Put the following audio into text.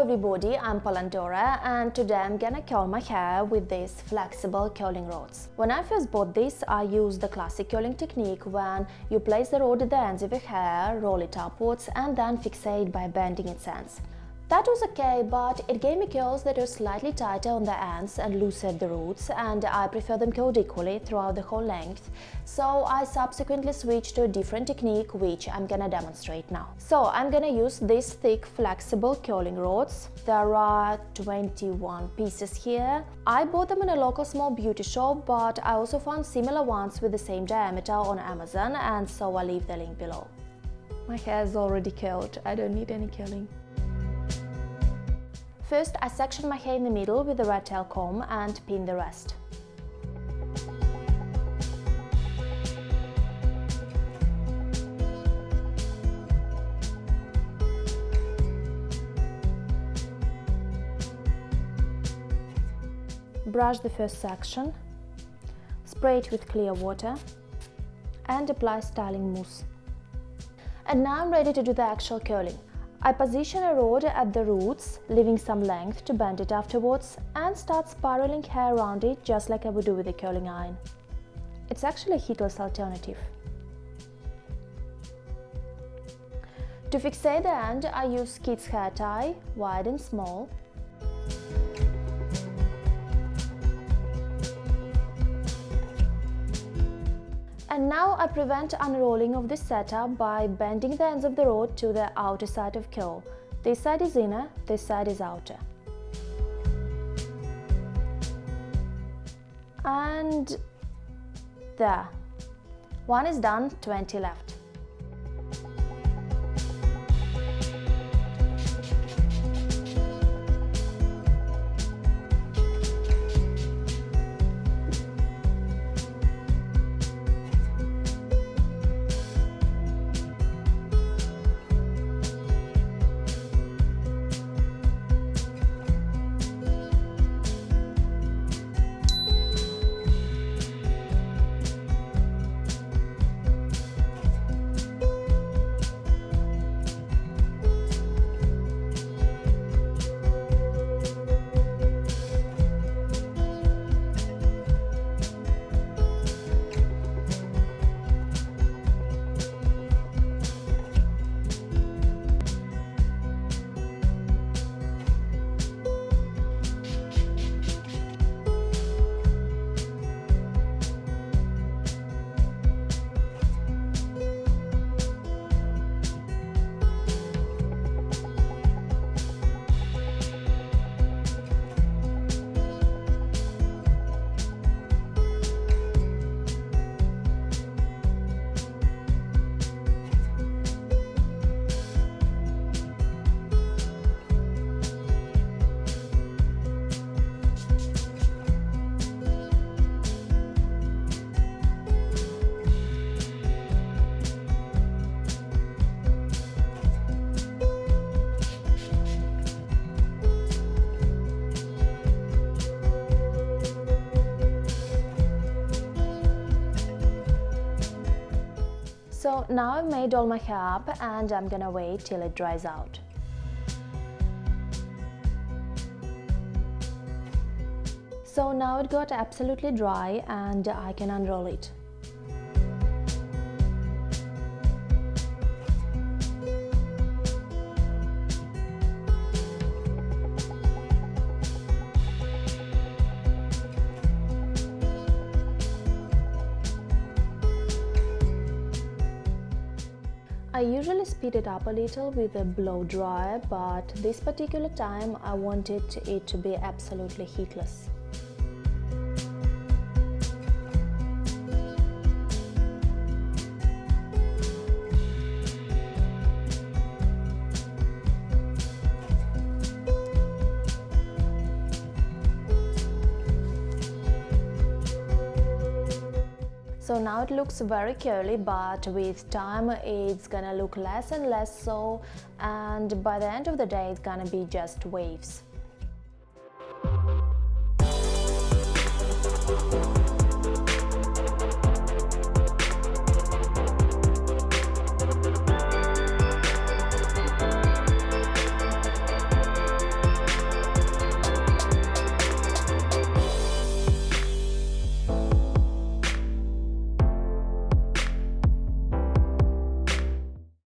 Hello everybody, I'm Pandora and today I'm gonna curl my hair with these flexible curling rods. When I first bought this, I used the classic curling technique when you place the rod at the ends of your hair, roll it upwards and then fixate by bending its ends. That was okay, but it gave me curls that were slightly tighter on the ends and looser at the roots, and I prefer them curled equally throughout the whole length. So I subsequently switched to a different technique, which I'm gonna demonstrate now. So I'm gonna use these thick flexible curling rods. There are 21 pieces here. I bought them in a local small beauty shop, but I also found similar ones with the same diameter on Amazon, and so I'll leave the link below. My hair is already curled, I don't need any curling. First, I section my hair in the middle with a rat tail comb and pin the rest. Brush the first section, spray it with clear water and apply styling mousse. And now I'm ready to do the actual curling. I position a rod at the roots, leaving some length to bend it afterwards, and start spiraling hair around it just like I would do with a curling iron. It's actually a heatless alternative. To fixate the end, I use kids' hair tie, wide and small. And now I prevent unrolling of this setup by bending the ends of the rod to the outer side of curl. This side is inner, this side is outer. And there. One is done, 20 left. So now I've made all my hair up and I'm gonna wait till it dries out. So now it got absolutely dry and I can unroll it. I usually speed it up a little with a blow dryer, but this particular time I wanted it to be absolutely heatless. So now it looks very curly, but with time it's gonna look less and less so, and by the end of the day it's gonna be just waves.